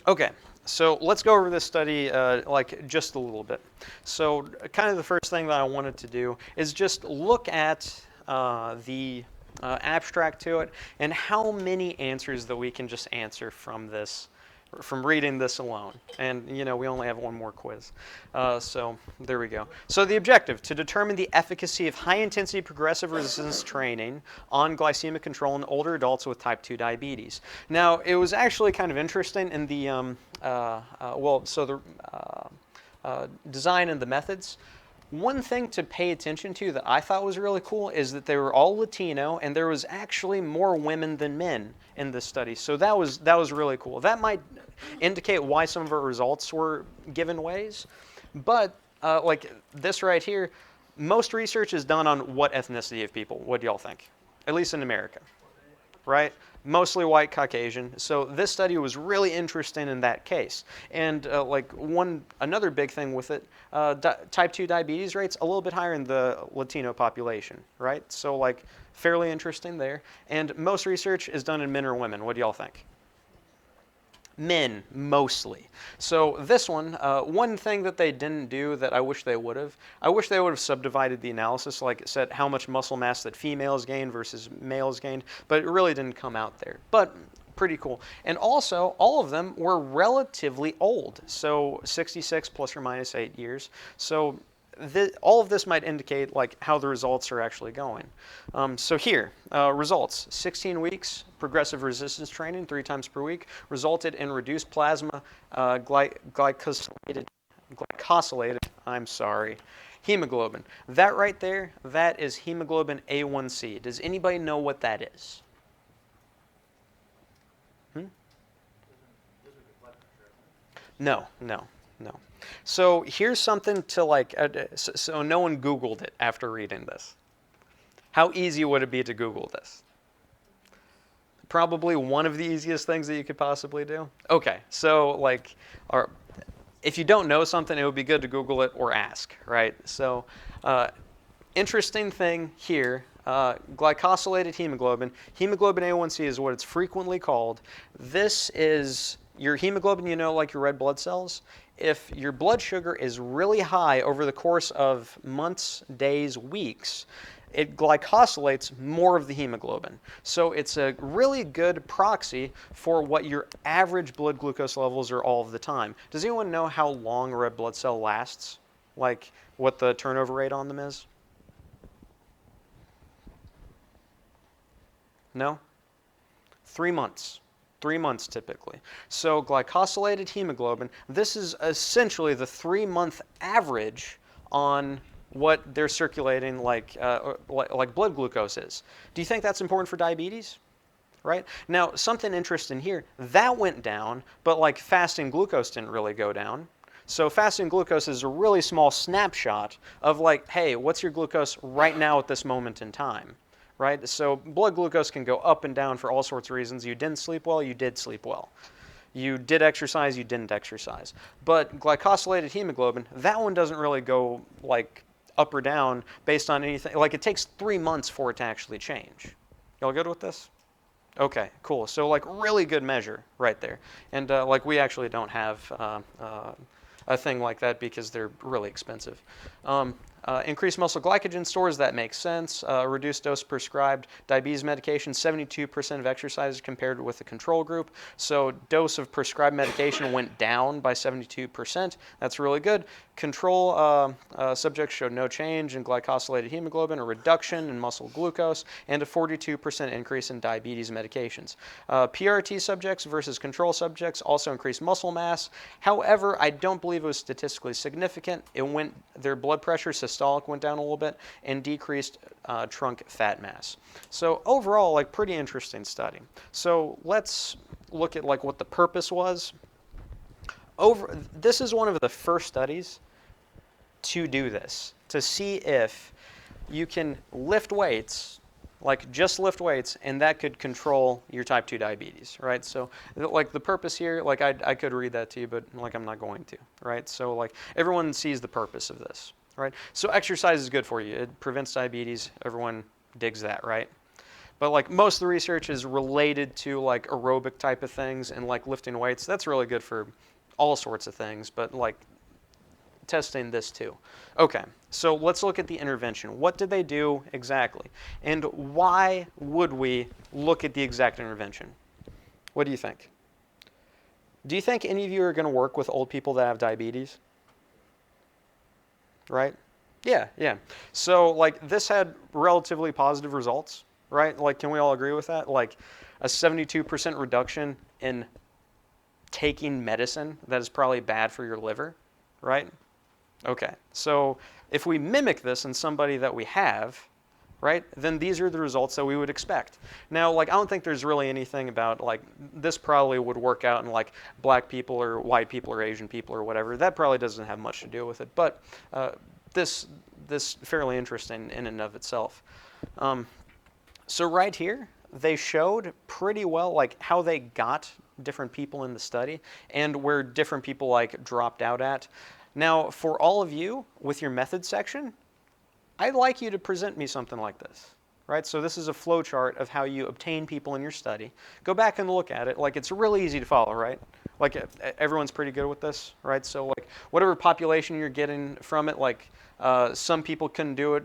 Okay, so let's go over this study like just a little bit. So kind of the first thing that I wanted to do is just look at the abstract to it and how many answers that we can just answer from this, from reading this alone. And we only have one more quiz. So there we go. So the objective, to determine the efficacy of high-intensity progressive resistance training on glycemic control in older adults with type 2 diabetes. Now, it was actually kind of interesting in the, design and the methods. One thing to pay attention to that I thought was really cool is that they were all Latino, and there was actually more women than men in this study. So that was really cool. That might indicate why some of our results were given ways, but like this right here, most research is done on what ethnicity of people. What do y'all think? At least in America, right? Mostly white Caucasian. So this study was really interesting in that case. And another big thing with it, type 2 diabetes rates a little bit higher in the Latino population, right? So like fairly interesting there. And most research is done in men or women. What do y'all think? Men, mostly. So this one thing that they didn't do that I wish they would have subdivided the analysis, like it said how much muscle mass that females gained versus males gained, but it really didn't come out there. But pretty cool. And also, all of them were relatively old, so 66 plus or minus 8 years. So all of this might indicate like how the results are actually going. So here, results: 16 weeks progressive resistance training 3 times per week resulted in reduced plasma glycosylated hemoglobin. That right there, that is hemoglobin A1C. Does anybody know what that is? No. So here's something to like, so no one Googled it after reading this. How easy would it be to Google this? Probably one of the easiest things that you could possibly do. Okay, so like, if you don't know something, it would be good to Google it or ask, right? So interesting thing here, glycosylated hemoglobin. Hemoglobin A1C is what it's frequently called. This is your hemoglobin, like your red blood cells. If your blood sugar is really high over the course of months, days, weeks, it glycosylates more of the hemoglobin. So it's a really good proxy for what your average blood glucose levels are all of the time. Does anyone know how long a red blood cell lasts? Like what the turnover rate on them is? No? 3 months. 3 months typically. So glycosylated hemoglobin, this is essentially the 3-month average on what they're circulating like blood glucose is. Do you think that's important for diabetes? Right? Now, something interesting here, that went down, but like fasting glucose didn't really go down. So fasting glucose is a really small snapshot of like, hey, what's your glucose right now at this moment in time? Right? So blood glucose can go up and down for all sorts of reasons. You didn't sleep well, you did sleep well. You did exercise, you didn't exercise. But glycosylated hemoglobin, that one doesn't really go like up or down based on anything. Like it takes 3 months for it to actually change. Y'all good with this? Okay, cool. So like really good measure right there. And like we actually don't have a thing like that because they're really expensive. Increased muscle glycogen stores, that makes sense. Reduced dose prescribed diabetes medication, 72% of exercises compared with the control group. So dose of prescribed medication went down by 72%. That's really good. Control subjects showed no change in glycosylated hemoglobin, a reduction in muscle glucose, and a 42% increase in diabetes medications. PRT subjects versus control subjects also increased muscle mass. However, I don't believe it was statistically significant. Their blood pressure systolic went down a little bit and decreased trunk fat mass. So overall, like pretty interesting study. So let's look at like what the purpose was. This is one of the first studies to do this, to see if you can lift weights, like just lift weights, and that could control your type 2 diabetes, right? So like the purpose here, like I could read that to you, but like I'm not going to, right? So like everyone sees the purpose of this, right? So exercise is good for you. It prevents diabetes. Everyone digs that, right? But like most of the research is related to like aerobic type of things and like lifting weights. That's really good for all sorts of things, but like testing this too. Okay, so let's look at the intervention. What did they do exactly? And why would we look at the exact intervention? What do you think? Do you think any of you are going to work with old people that have diabetes? Right? Yeah, yeah. So like this had relatively positive results, right? Like can we all agree with that? Like a 72% reduction in taking medicine that is probably bad for your liver, right? Okay, so if we mimic this in somebody that we have, right, then these are the results that we would expect. Now, like, I don't think there's really anything about, like, this probably would work out in, like, black people or white people or Asian people or whatever. That probably doesn't have much to do with it, but this fairly interesting in and of itself. So right here, they showed pretty well, like, how they got different people in the study and where different people, like, dropped out at. Now, for all of you with your method section, I'd like you to present me something like this, right? So this is a flow chart of how you obtain people in your study. Go back and look at it. Like it's really easy to follow, right? Like everyone's pretty good with this, right? So like whatever population you're getting from it, like some people couldn't do it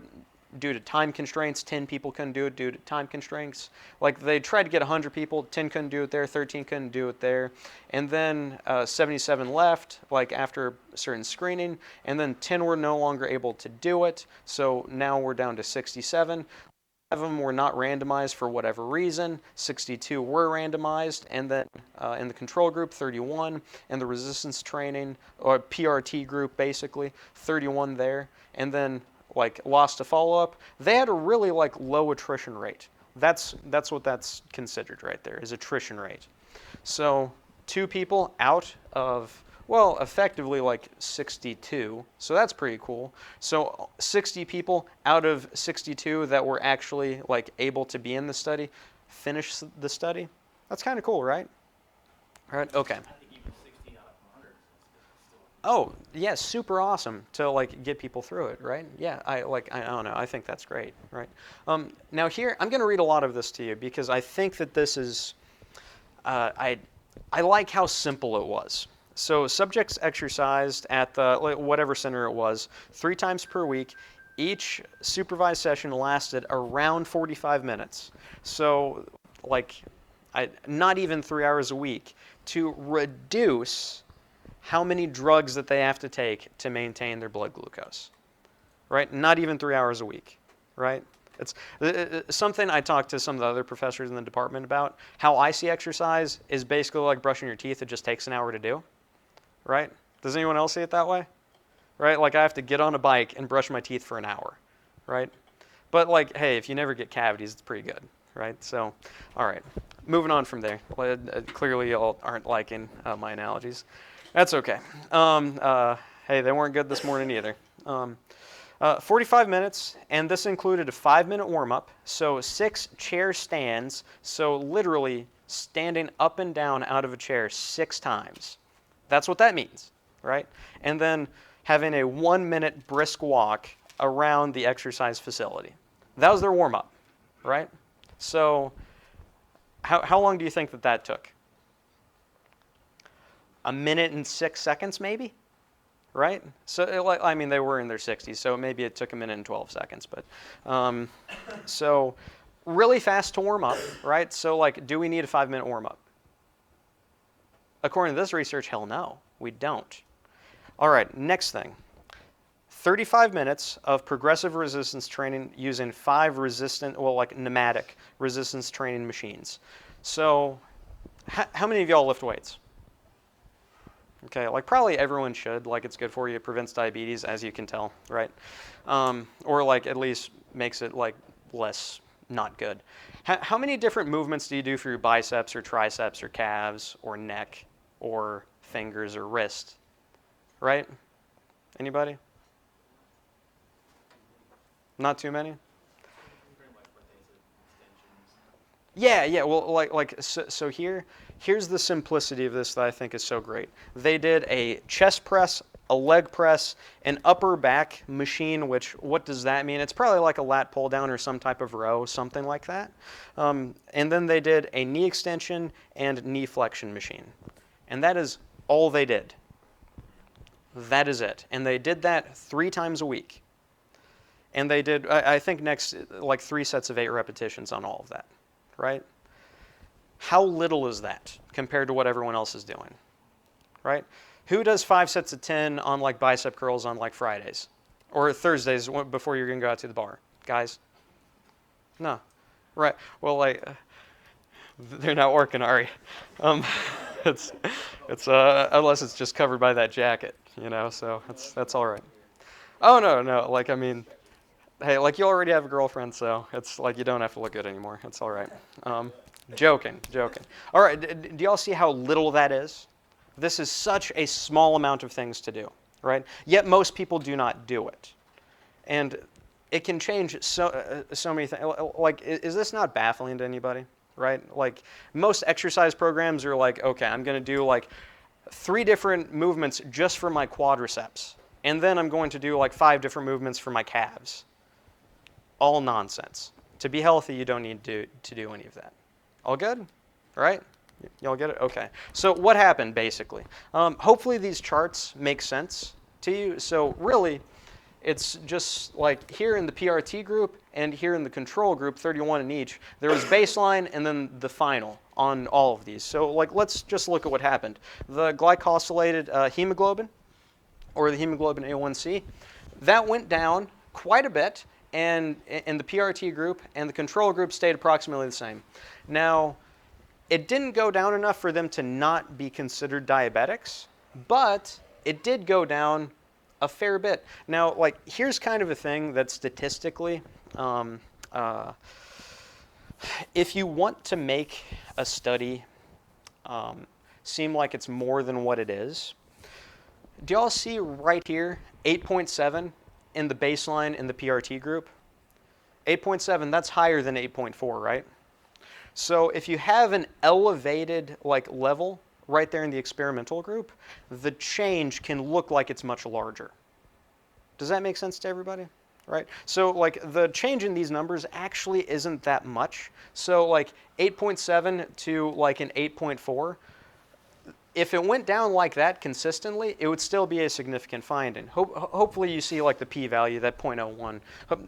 due to time constraints, 10 people couldn't do it due to time constraints. Like they tried to get 100 people, 10 couldn't do it there, 13 couldn't do it there. And then 77 left, like after certain screening, and then 10 were no longer able to do it. So now we're down to 67. 5 of them were not randomized for whatever reason. 62 were randomized, and then in the control group, 31, and the resistance training, or PRT group basically, 31 there. And then like lost to follow-up, they had a really like low attrition rate. That's what that's considered right there, is attrition rate. So 2 people out of, well, effectively like 62, so that's pretty cool. So 60 people out of 62 that were actually like able to be in the study, finish the study. That's kind of cool, right? All right, okay. Oh, yeah, super awesome to like get people through it, right? Yeah, I don't know, I think that's great, right? Now here, I'm going to read a lot of this to you because I think that this is, I like how simple it was. So subjects exercised at the whatever center it was 3 times per week. Each supervised session lasted around 45 minutes. So like, not even 3 hours a week to reduce how many drugs that they have to take to maintain their blood glucose, right? Not even 3 hours a week, right? It's something I talked to some of the other professors in the department about. How I see exercise is basically like brushing your teeth. It just takes an hour to do, right? Does anyone else see it that way? Right? Like I have to get on a bike and brush my teeth for an hour, right? But like, hey, if you never get cavities, it's pretty good, right? So, all right, moving on from there. Clearly, y'all aren't liking my analogies. That's okay. Hey, they weren't good this morning either. 45 minutes, and this included a 5-minute warm-up, so 6 chair stands, so literally standing up and down out of a chair 6 times. That's what that means, right? And then having a 1-minute brisk walk around the exercise facility. That was their warm-up, right? So how long do you think that took? 1 minute and 6 seconds maybe, right? So I mean, they were in their 60s, so maybe it took 1 minute and 12 seconds. But so really fast to warm up, right? So like, do we need a 5-minute warm up? According to this research, hell no, we don't. All right, next thing. 35 minutes of progressive resistance training using 5 pneumatic resistance training machines. So how many of y'all lift weights? Okay, like probably everyone should. Like it's good for you. It prevents diabetes, as you can tell, right? Or like at least makes it like less not good. How many different movements do you do for your biceps or triceps or calves or neck or fingers or wrist? Right? Anybody? Not too many? Yeah. Well, here's the simplicity of this that I think is so great. They did a chest press a leg press, an upper back machine, which, what does that mean? It's probably like a lat pull down or some type of row, something like that. And then they did a knee extension and knee flexion machine. And that is all they did. That is it. And they did that 3 times a week. And they did, I think, next, like 3 sets of 8 repetitions on all of that, right? How little is that compared to what everyone else is doing, right? Who does 5 sets of 10 on like bicep curls on like Fridays or Thursdays before you're going to go out to the bar? Guys? No. Right. Well, like, they're not working, Ari. It's unless it's just covered by that jacket, you know, so that's all right. Oh, no, like, I mean, hey, like, you already have a girlfriend, so it's like you don't have to look good anymore. It's all right. Joking. All right, do y'all see how little that is? This is such a small amount of things to do, right? Yet most people do not do it. And it can change so many things. Like, is this not baffling to anybody, right? Like, most exercise programs are like, okay, I'm going to do like 3 different movements just for my quadriceps. And then I'm going to do like 5 different movements for my calves. All nonsense. To be healthy, you don't need to do any of that. All good? Right? Y'all get it? Okay. So what happened, basically? Hopefully these charts make sense to you. So really, it's just like here in the PRT group and here in the control group, 31 in each, there was baseline and then the final on all of these. So like, let's just look at what happened. The glycosylated hemoglobin, or the hemoglobin A1C, that went down quite a bit and in the PRT group, and the control group stayed approximately the same. Now, it didn't go down enough for them to not be considered diabetics, but it did go down a fair bit. Now, like, here's kind of a thing that statistically, if you want to make a study seem like it's more than what it is, do y'all see right here 8.7 in the baseline in the PRT group? 8.7, that's higher than 8.4, right? So if you have an elevated like level right there in the experimental group, the change can look like it's much larger. Does that make sense to everybody? Right? So like the change in these numbers actually isn't that much. So like 8.7 to like an 8.4, if it went down like that consistently, it would still be a significant finding. Hopefully you see like the p-value, that 0.01,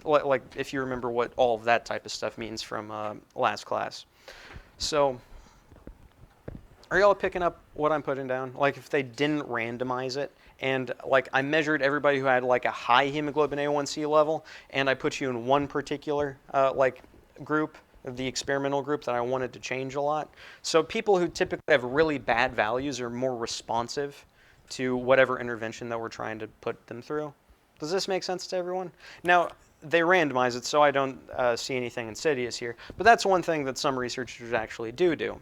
like if you remember what all of that type of stuff means from last class. So are y'all picking up what I'm putting down? Like if they didn't randomize it and like I measured everybody who had like a high hemoglobin A1C level and I put you in one particular like group, the experimental group that I wanted to change a lot. So people who typically have really bad values are more responsive to whatever intervention that we're trying to put them through. Does this make sense to everyone? Now, they randomize it, so I don't see anything insidious here, but that's one thing that some researchers actually do.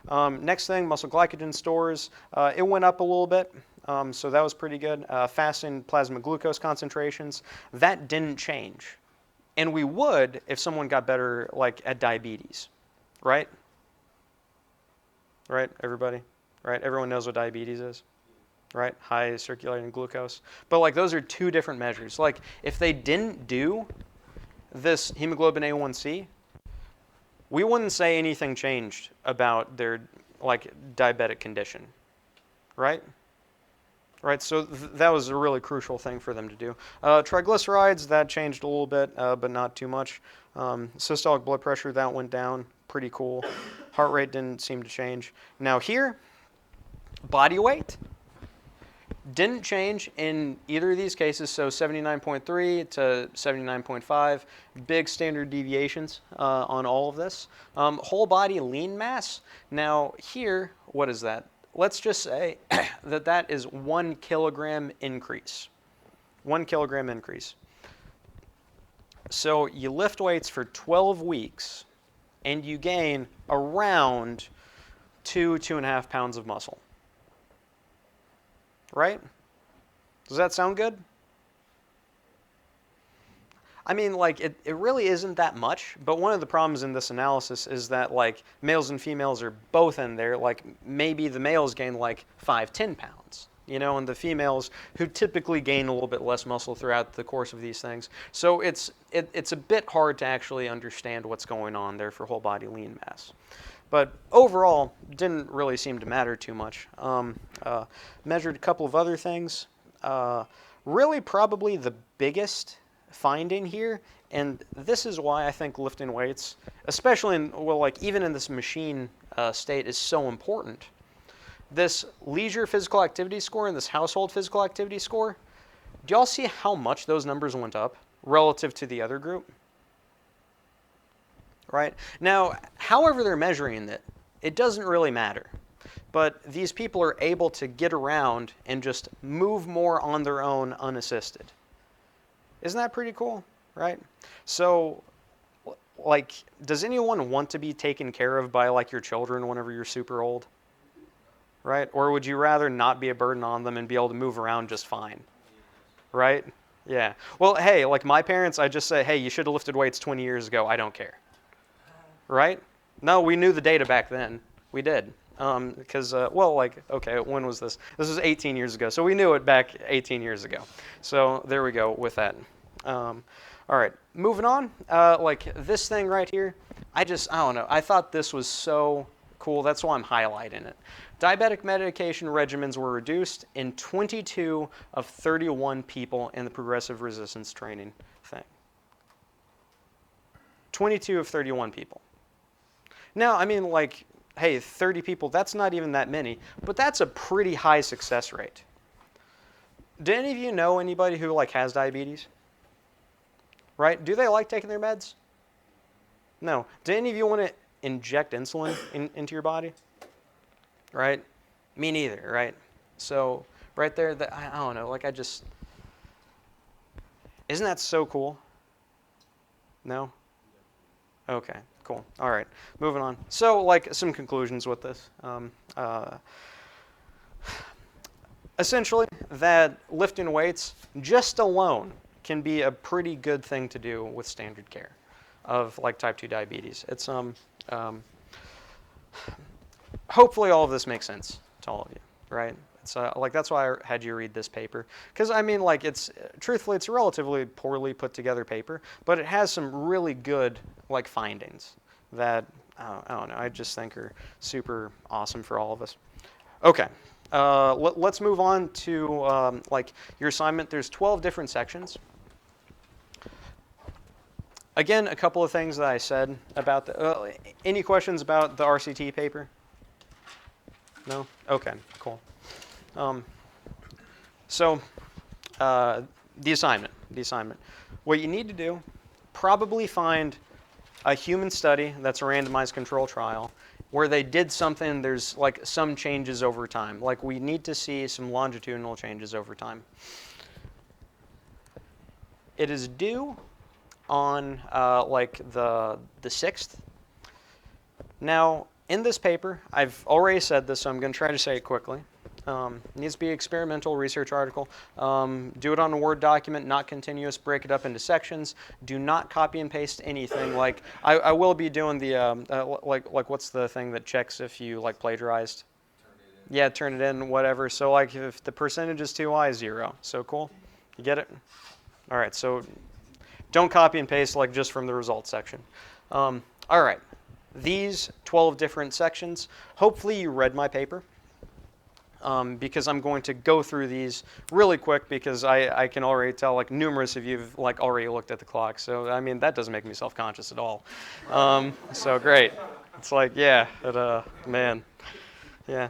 Next thing, muscle glycogen stores. It went up a little bit, so that was pretty good. Fasting plasma glucose concentrations, that didn't change. And we would if someone got better like at diabetes, right? Right, everybody? Right, everyone knows what diabetes is, right? High circulating glucose. But like those are 2 different measures. Like if they didn't do this hemoglobin A1C, we wouldn't say anything changed about their like diabetic condition, right? Right, so that was a really crucial thing for them to do. Triglycerides, that changed a little bit, but not too much. Systolic blood pressure, that went down, pretty cool. Heart rate didn't seem to change. Now here, body weight didn't change in either of these cases, so 79.3 to 79.5, big standard deviations on all of this. Whole body lean mass, now here, what is that? Let's just say that that is 1 kilogram increase. 1 kilogram increase. So you lift weights for 12 weeks and you gain around 2.5 pounds of muscle. Right? Does that sound good? I mean, like, it really isn't that much, but one of the problems in this analysis is that, like, males and females are both in there. Like, maybe the males gain, like, 5-10 pounds, and the females who typically gain a little bit less muscle throughout the course of these things. So it's a bit hard to actually understand what's going on there for whole body lean mass. But overall, didn't really seem to matter too much. Measured a couple of other things. Really probably the biggest finding here, and this is why I think lifting weights, especially even in this machine state, is so important. This leisure physical activity score and this household physical activity score, do y'all see how much those numbers went up relative to the other group? Right? Now, however they're measuring it, it doesn't really matter. But these people are able to get around and just move more on their own unassisted. Isn't that pretty cool? Right? So, does anyone want to be taken care of by your children whenever you're super old? Right? Or would you rather not be a burden on them and be able to move around just fine? Right? Yeah. Well, hey, my parents, I just say, hey, you should have lifted weights 20 years ago. I don't care. Right? No, we knew the data back then. We did. Because, okay, when was this? This was 18 years ago. So we knew it back 18 years ago. So there we go with that. All right, moving on. This thing right here, I don't know. I thought this was so cool. That's why I'm highlighting it. Diabetic medication regimens were reduced in 22 of 31 people in the progressive resistance training thing. 22 of 31 people. Now, I mean, hey, 30 people, that's not even that many, but that's a pretty high success rate. Do any of you know anybody who has diabetes? Right? Do they like taking their meds? No. Do any of you want to inject insulin into your body? Right? Me neither, right? So right there, I don't know, isn't that so cool? No? Okay, cool. All right, moving on. So some conclusions with this. Essentially, that lifting weights just alone can be a pretty good thing to do with standard care of type 2 diabetes. It's hopefully all of this makes sense to all of you, right? It's that's why I had you read this paper, because I mean truthfully it's a relatively poorly put together paper, but it has some really good findings that I don't know, I just think are super awesome for all of us. Okay. Let's move on to your assignment. There's 12 different sections. Again, a couple of things that I said about the. Any questions about the RCT paper? No? Okay, cool. So the assignment. What you need to do, probably find a human study that's a randomized control trial where they did something, there's some changes over time. We need to see some longitudinal changes over time. It is due on the 6th. Now, in this paper, I've already said this, so I'm going to try to say it quickly. It needs to be an experimental research article. Do it on a Word document, not continuous. Break it up into sections. Do not copy and paste anything. I will be doing the what's the thing that checks if you plagiarized? Yeah, turn it in, whatever. So if the percentage is too high, 0. So cool. You get it? All right. So don't copy and paste just from the results section. All right. These 12 different sections. Hopefully you read my paper. Because I'm going to go through these really quick because I can already tell numerous of you have already looked at the clock. So I mean that doesn't make me self-conscious at all. So great. It's yeah, but man, yeah.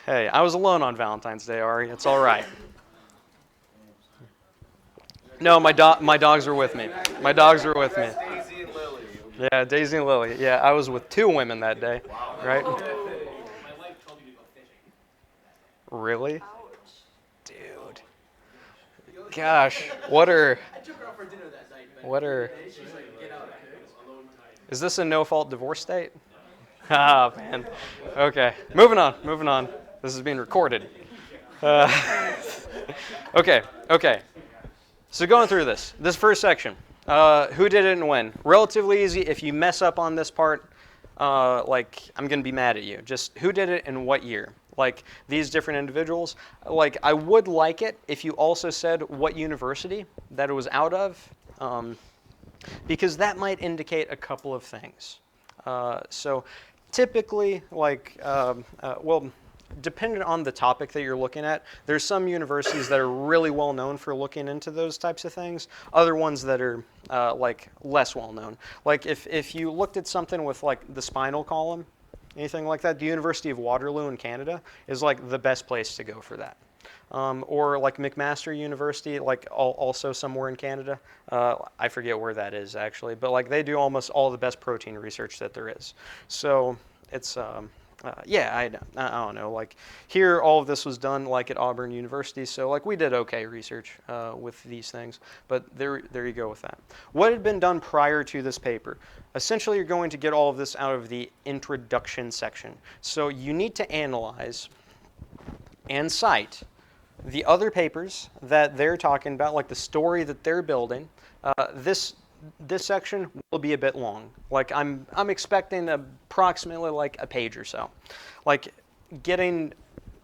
Hey, I was alone on Valentine's Day, Ari. It's all right. No, my dogs were with me. My dogs were with me. Daisy and Lily. Yeah, Daisy and Lily. Yeah, I was with 2 women that day. Wow. Right? Really? Dude. Gosh, what are... Is this a no-fault divorce state? Ah, man. Okay, moving on. This is being recorded. Okay. So going through this first section. Who did it and when? Relatively easy. If you mess up on this part, I'm going to be mad at you. Just who did it and what year. Like these different individuals, like I would like it if you also said what university that it was out of, because that might indicate a couple of things. So typically, like, well, depending on the topic that you're looking at, there's some universities that are really well known for looking into those types of things, other ones that are like less well known. Like if you looked at something with like the spinal column, anything like that, the University of Waterloo in Canada is like the best place to go for that. Or like McMaster University, like also somewhere in Canada. I forget where that is actually, but like they do almost all the best protein research that there is. So it's yeah, I don't know. Like here, all of this was done like at Auburn University, so like we did okay research with these things. But there you go with that. What had been done prior to this paper? Essentially, you're going to get all of this out of the introduction section. So you need to analyze and cite the other papers that they're talking about, like the story that they're building. This section will be a bit long. Like I'm expecting approximately like a page or so, like getting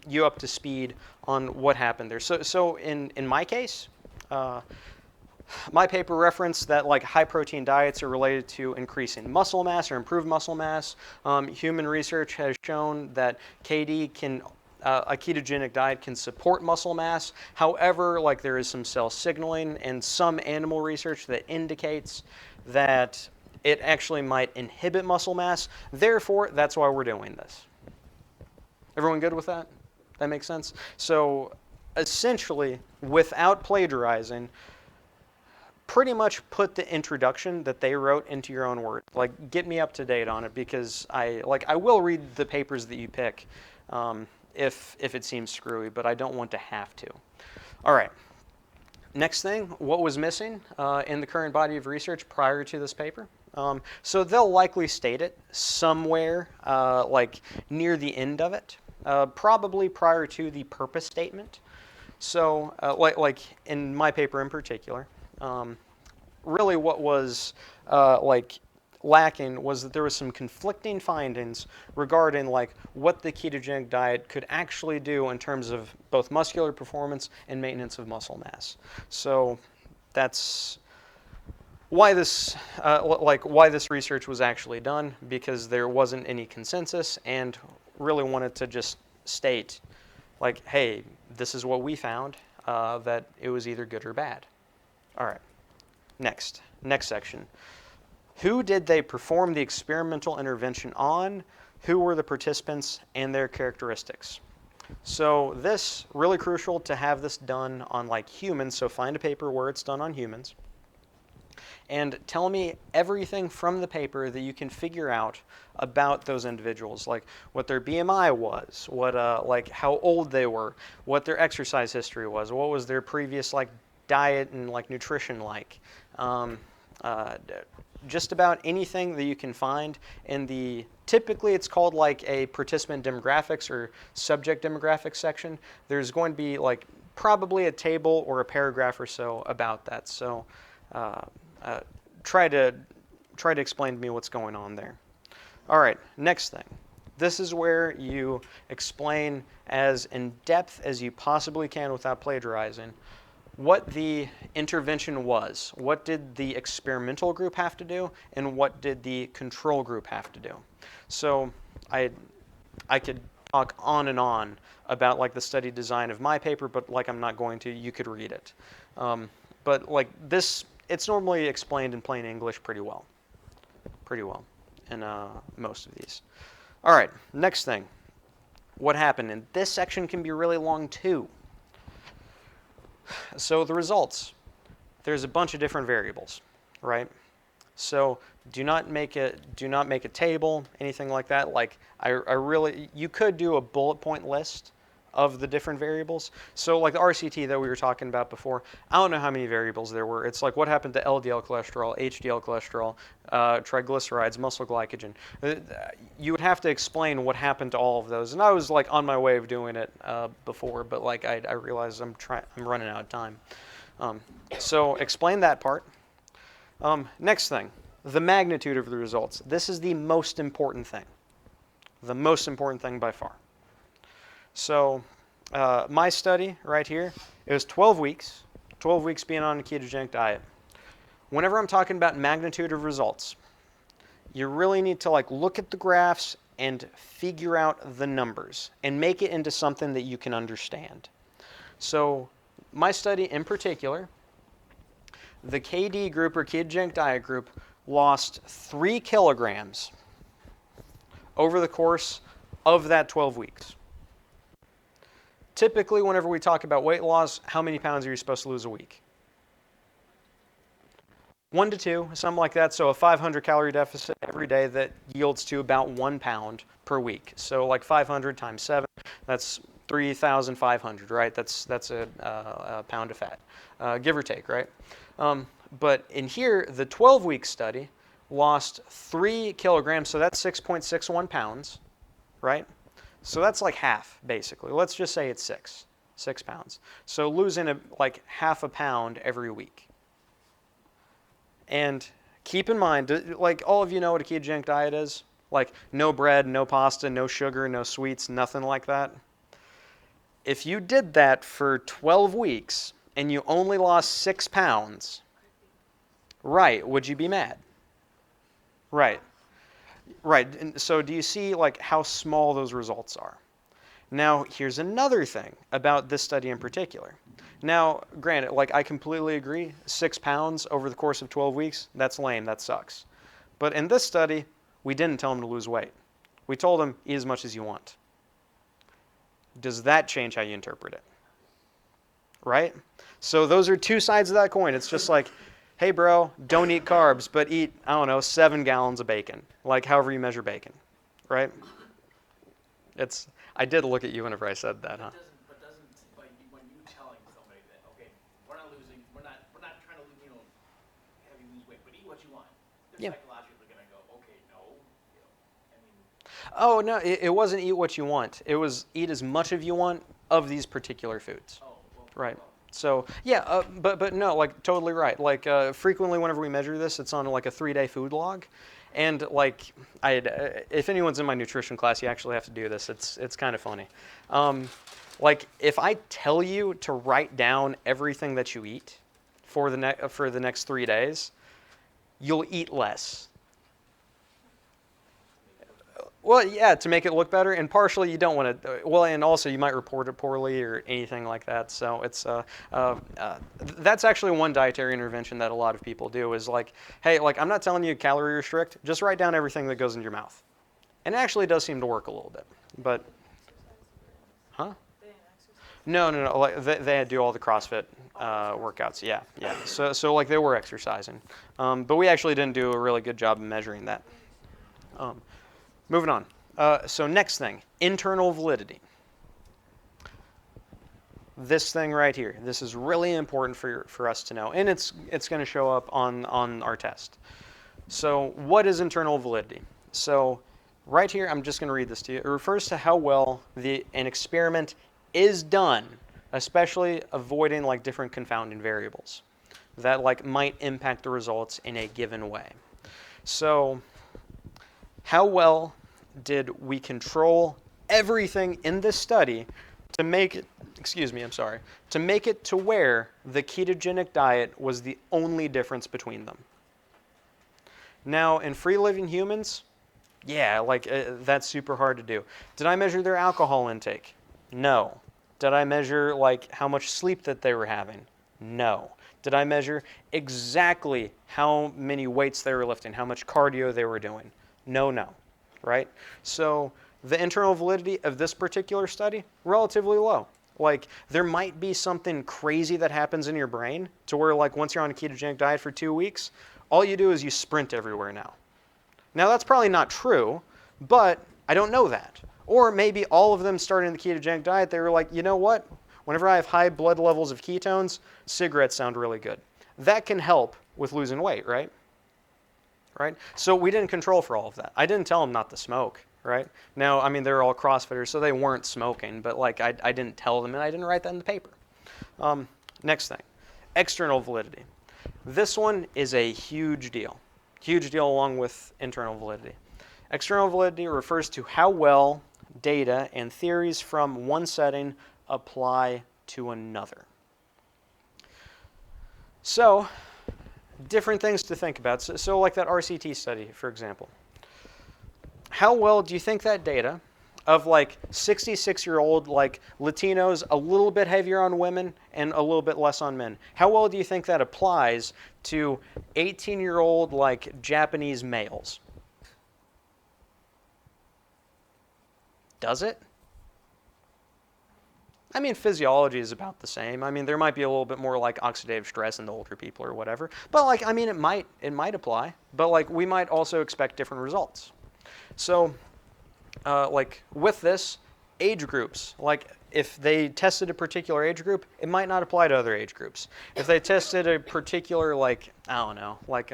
you up to speed on what happened there. So in my case, my paper referenced that like high protein diets are related to increasing muscle mass or improved muscle mass. Human research has shown that KD can a ketogenic diet can support muscle mass. However, like there is some cell signaling and some animal research that indicates that it actually might inhibit muscle mass. Therefore, that's why we're doing this. Everyone good with that? That makes sense? So essentially, without plagiarizing, pretty much put the introduction that they wrote into your own words. Like, get me up to date on it because I will read the papers that you pick. If it seems screwy, but I don't want to have to. All right. Next thing, what was missing in the current body of research prior to this paper? So they'll likely state it somewhere like near the end of it, probably prior to the purpose statement. So like in my paper in particular, really what was like lacking was that there was some conflicting findings regarding like what the ketogenic diet could actually do in terms of both muscular performance and maintenance of muscle mass. So that's why this why this research was actually done, because there wasn't any consensus and really wanted to just state like, hey, this is what we found, that it was either good or bad. All right, next section. Who did they perform the experimental intervention on? Who were the participants and their characteristics? So this, really crucial to have this done on like humans, so find a paper where it's done on humans. And tell me everything from the paper that you can figure out about those individuals, like what their BMI was, what like how old they were, what their exercise history was, what was their previous like diet and like nutrition like. Just about anything that you can find in the, typically it's called like a participant demographics or subject demographics section. There's going to be like probably a table or a paragraph or so about that. So try to explain to me what's going on there. All right, next thing. This is where you explain as in depth as you possibly can without plagiarizing what the intervention was. What did the experimental group have to do, and what did the control group have to do? So I could talk on and on about like the study design of my paper, but like I'm not going to. You could read it. But like this, it's normally explained in plain English pretty well in most of these. All right, next thing. What happened? And this section can be really long too. So the results, there's a bunch of different variables, right? So do not make a table, anything like that. Like you could do a bullet point list of the different variables. So like the RCT that we were talking about before, I don't know how many variables there were. It's like what happened to LDL cholesterol, HDL cholesterol, triglycerides, muscle glycogen. You would have to explain what happened to all of those. And I was like on my way of doing it before, but like I realized I'm running out of time. So explain that part. Next thing, the magnitude of the results. This is the most important thing. The most important thing by far. So my study right here, it was 12 weeks, 12 weeks being on a ketogenic diet. Whenever I'm talking about magnitude of results, you really need to like look at the graphs and figure out the numbers and make it into something that you can understand. So my study in particular, the KD group or ketogenic diet group lost 3 kilograms over the course of that 12 weeks. Typically, whenever we talk about weight loss, how many pounds are you supposed to lose a week? 1 to 2, something like that. So a 500 calorie deficit every day that yields to about 1 pound per week. So like 500 times 7, that's 3,500, right? That's a pound of fat, give or take, right? But in here, the 12-week study lost 3 kilograms, so that's 6.61 pounds, right? So that's like half, basically. Let's just say it's 6 pounds. So losing like half a pound every week. And keep in mind, like all of you know what a ketogenic diet is? Like no bread, no pasta, no sugar, no sweets, nothing like that. If you did that for 12 weeks and you only lost 6 pounds, right, would you be mad? Right. Right. And so do you see like how small those results are? Now, here's another thing about this study in particular. Now, granted, like I completely agree, 6 pounds over the course of 12 weeks, that's lame, that sucks. But in this study, we didn't tell them to lose weight. We told them, eat as much as you want. Does that change how you interpret it? Right? So those are two sides of that coin. It's just like, hey bro, don't eat carbs, but eat, I don't know, 7 gallons of bacon. Like however you measure bacon, right? I did look at you whenever I said that, huh? But doesn't like when you telling somebody that okay, we're not trying to have you lose weight, but eat what you want. They're psychologically gonna go, okay, no, I mean. Oh no, it wasn't eat what you want. It was eat as much as you want of these particular foods. Oh, well, right. Well. So yeah, but no, like totally right. Like frequently whenever we measure this, it's on like a 3-day food log. And like if anyone's in my nutrition class, you actually have to do this. It's kind of funny. Like if I tell you to write down everything that you eat for the next 3 days, you'll eat less. Well, yeah, to make it look better, and partially you don't want to. Well, and also you might report it poorly or anything like that. So it's that's actually one dietary intervention that a lot of people do is like, hey, like I'm not telling you calorie restrict, just write down everything that goes in your mouth, and it actually does seem to work a little bit. But, huh? No. Like they do all the CrossFit workouts. Yeah. So like they were exercising, but we actually didn't do a really good job of measuring that. Moving on. So next thing, internal validity. This thing right here. This is really important for us to know, and it's going to show up on our test. So what is internal validity? So right here, I'm just going to read this to you. It refers to how well an experiment is done, especially avoiding like different confounding variables that like might impact the results in a given way. So how well did we control everything in this study to make it, to make it to where the ketogenic diet was the only difference between them? Now, in free-living humans, yeah, like that's super hard to do. Did I measure their alcohol intake? No. Did I measure like how much sleep that they were having? No. Did I measure exactly how many weights they were lifting, how much cardio they were doing? No. Right? So the internal validity of this particular study, relatively low. Like there might be something crazy that happens in your brain to where like once you're on a ketogenic diet for 2 weeks, all you do is you sprint everywhere now. Now that's probably not true, but I don't know that. Or maybe all of them starting the ketogenic diet, they were like, you know what? Whenever I have high blood levels of ketones, cigarettes sound really good. That can help with losing weight, right? Right? So we didn't control for all of that. I didn't tell them not to smoke, right? Now, I mean, they're all CrossFitters, so they weren't smoking, but like I didn't tell them and I didn't write that in the paper. Next thing, external validity. This one is a huge deal along with internal validity. External validity refers to how well data and theories from one setting apply to another. So, different things to think about. So like that RCT study, for example. How well do you think that data of like 66-year-old like Latinos, a little bit heavier on women and a little bit less on men, how well do you think that applies to 18-year-old like Japanese males? Does it? I mean, physiology is about the same. I mean, there might be a little bit more like oxidative stress in the older people or whatever. But like, I mean, it might apply. But like, we might also expect different results. So, like with this, age groups, like if they tested a particular age group, it might not apply to other age groups. If they tested a particular like, I don't know, like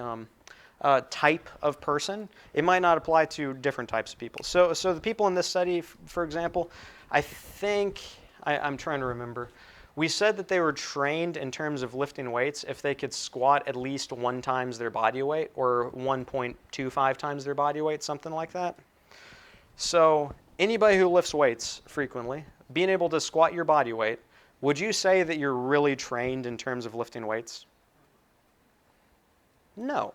type of person, it might not apply to different types of people. So the people in this study, for example, I think, I'm trying to remember, we said that they were trained in terms of lifting weights if they could squat at least 1 times their body weight or 1.25 times their body weight, something like that. So anybody who lifts weights frequently, being able to squat your body weight, would you say that you're really trained in terms of lifting weights? No.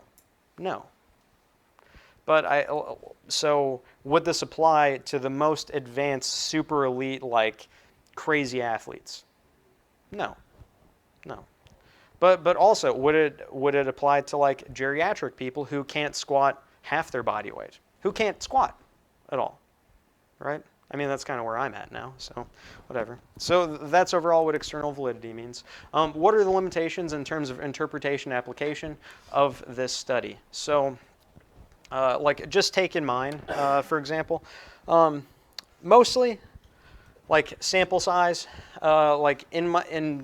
No. But so would this apply to the most advanced, super elite, like crazy athletes? No. No. But also, would it apply to like geriatric people who can't squat half their body weight? Who can't squat at all, right? I mean, that's kind of where I'm at now, so whatever. So that's overall what external validity means. What are the limitations in terms of interpretation and application of this study? So like just take in mind, for example, mostly like sample size, like in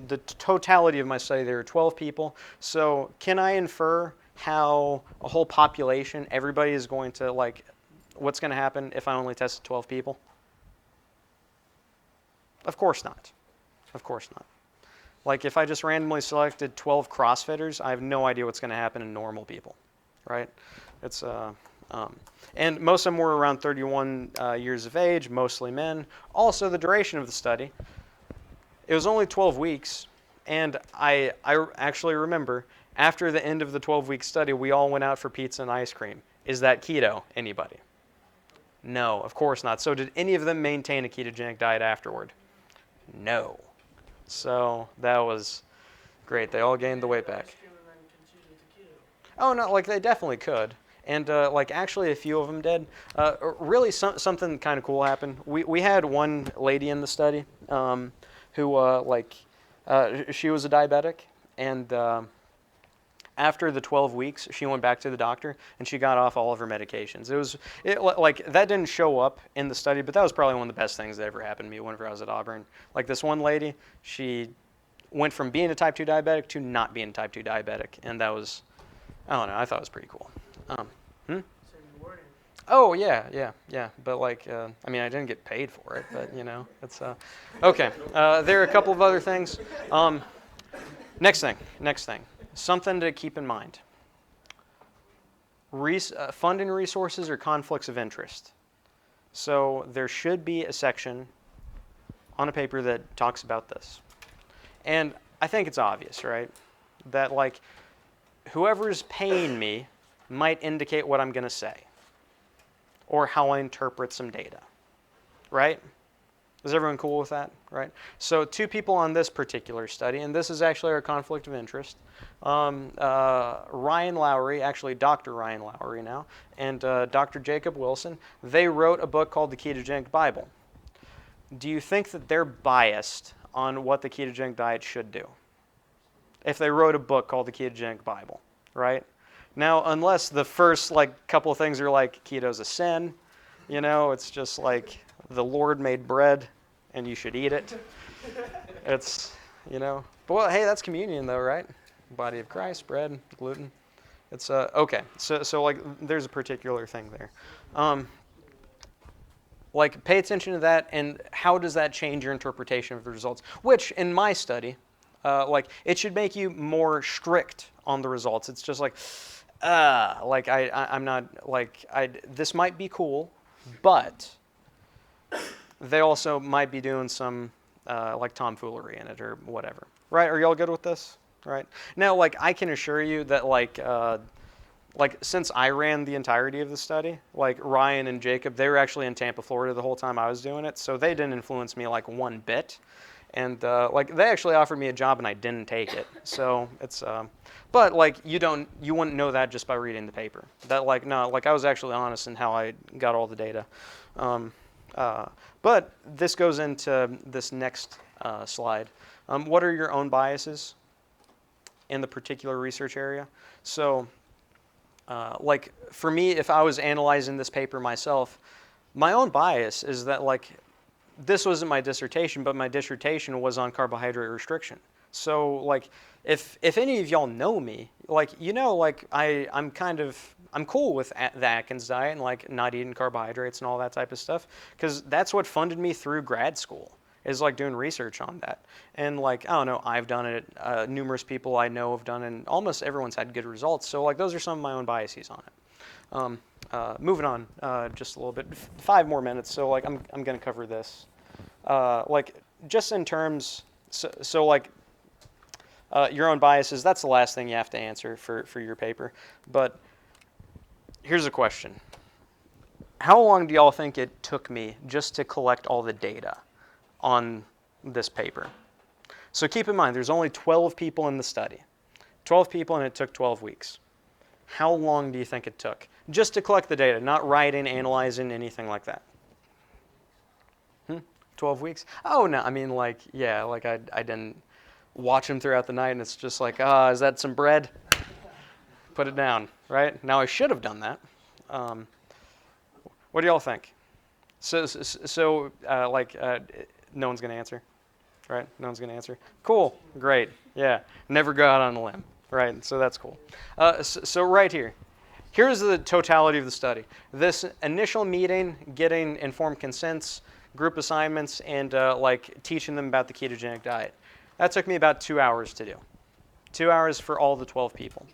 the totality of my study, there are 12 people. So can I infer how a whole population, everybody is going to like, what's going to happen if I only tested 12 people? Of course not. Of course not. Like if I just randomly selected 12 CrossFitters, I have no idea what's going to happen in normal people, right? It's and most of them were around 31 years of age, mostly men. Also, the duration of the study, it was only 12 weeks, and I actually remember after the end of the 12-week study, we all went out for pizza and ice cream. Is that keto? Anybody? No, of course not. So did any of them maintain a ketogenic diet afterward? No. So that was great. They all gained the weight back. Oh, no, like they definitely could. And like actually a few of them did. Really something kind of cool happened. We had one lady in the study who she was a diabetic, and after the 12 weeks, she went back to the doctor and she got off all of her medications. Like that didn't show up in the study, but that was probably one of the best things that ever happened to me whenever I was at Auburn. Like this one lady, she went from being a type 2 diabetic to not being a type 2 diabetic, and that was, I don't know, I thought it was pretty cool. Oh yeah. But like, I mean, I didn't get paid for it, but you know, it's okay. There are a couple of other things. Next thing. Something to keep in mind. Funding resources or conflicts of interest. So there should be a section on a paper that talks about this. And I think it's obvious, right? That like whoever's paying me might indicate what I'm going to say or how I interpret some data, right? Is everyone cool with that, right? So 2 people on this particular study, and this is actually our conflict of interest. Ryan Lowry, actually Dr. Ryan Lowry now, and Dr. Jacob Wilson, they wrote a book called The Ketogenic Bible. Do you think that they're biased on what the ketogenic diet should do? If they wrote a book called The Ketogenic Bible, right? Now, unless the first like couple of things are like keto's a sin, you know, it's just like the Lord made bread and you should eat it. It's, you know, but well, hey, that's communion though, right? Body of Christ, bread, gluten. It's okay. So like there's a particular thing there. Like pay attention to that, and how does that change your interpretation of the results? Which in my study, like it should make you more strict on the results. It's just like I'm not like this might be cool, but they also might be doing some like tomfoolery in it or whatever. Right? Are y'all good with this? Right? Now, like I can assure you that like since I ran the entirety of the study, like Ryan and Jacob, they were actually in Tampa, Florida the whole time I was doing it, so they didn't influence me like one bit. And like they actually offered me a job and I didn't take it. So it's but like you wouldn't know that just by reading the paper. That like no, like I was actually honest in how I got all the data. Um, but this goes into this next slide. What are your own biases in the particular research area? So like for me, if I was analyzing this paper myself, my own bias is that like this wasn't my dissertation, but my dissertation was on carbohydrate restriction. So like if any of y'all know me, like you know like I'm cool with the Atkins diet and like not eating carbohydrates and all that type of stuff because that's what funded me through grad school is like doing research on that. And like I don't know, I've done it, numerous people I know have done it, and almost everyone's had good results. So like those are some of my own biases on it. Moving on, just a little bit, 5 more minutes. So like I'm going to cover this, like just in terms. So like your own biases. That's the last thing you have to answer for your paper. But here's a question: how long do y'all think it took me just to collect all the data on this paper? So keep in mind, there's only 12 people in the study. 12 people, and it took 12 weeks. How long do you think it took? Just to collect the data, not writing, analyzing, anything like that. 12 weeks? Oh, no, I mean, like, yeah, like I didn't watch them throughout the night, and it's just like, is that some bread? Put it down, right? Now, I should have done that. What do y'all think? So no one's going to answer, right? No one's going to answer. Cool, great, yeah. Never go out on a limb. Right, so that's cool. So right here, here's the totality of the study. This initial meeting, getting informed consents, group assignments, and like teaching them about the ketogenic diet. That took me about 2 hours to do. 2 hours for all the 12 people.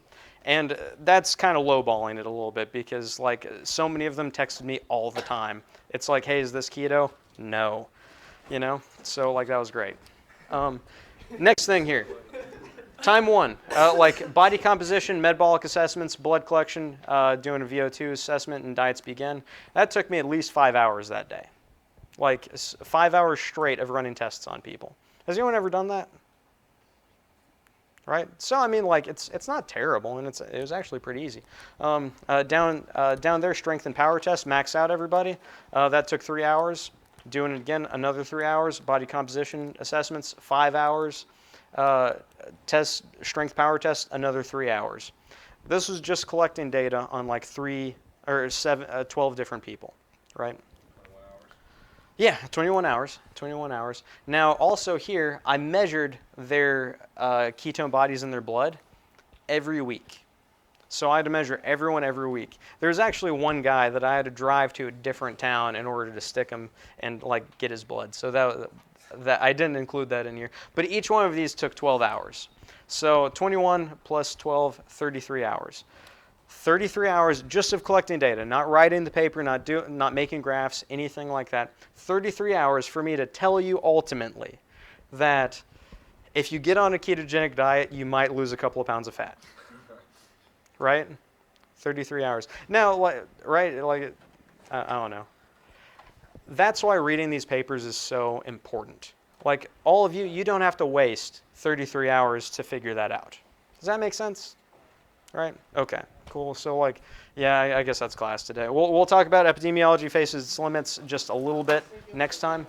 And that's kind of lowballing it a little bit because like so many of them texted me all the time. It's like, hey, is this keto? No. You know, so like that was great. Next thing here. Time 1, like body composition, metabolic assessments, blood collection, doing a VO2 assessment, and diets begin. That took me at least 5 hours that day. Like 5 hours straight of running tests on people. Has anyone ever done that? Right? So I mean, like it's not terrible, and it was actually pretty easy. Down there, strength and power test, max out everybody. That took 3 hours. Doing it again, another 3 hours. Body composition assessments, 5 hours. Test strength power test, another 3 hours. This was just collecting data on like 12 different people, right? 21 hours. Yeah, 21 hours. 21 hours. Now, also here, I measured their ketone bodies in their blood every week. So I had to measure everyone every week. There's actually one guy that I had to drive to a different town in order to stick him and like get his blood. So that I didn't include that in here. But each one of these took 12 hours. So 21 plus 12, 33 hours. 33 hours just of collecting data, not writing the paper, not making graphs, anything like that. 33 hours for me to tell you ultimately that if you get on a ketogenic diet, you might lose a couple of pounds of fat. Right? 33 hours. Now, right, like, I don't know. That's why reading these papers is so important. Like, all of you, you don't have to waste 33 hours to figure that out. Does that make sense? Right? Okay, cool. So, like, yeah, I guess that's class today. We'll talk about epidemiology faces its limits just a little bit next time.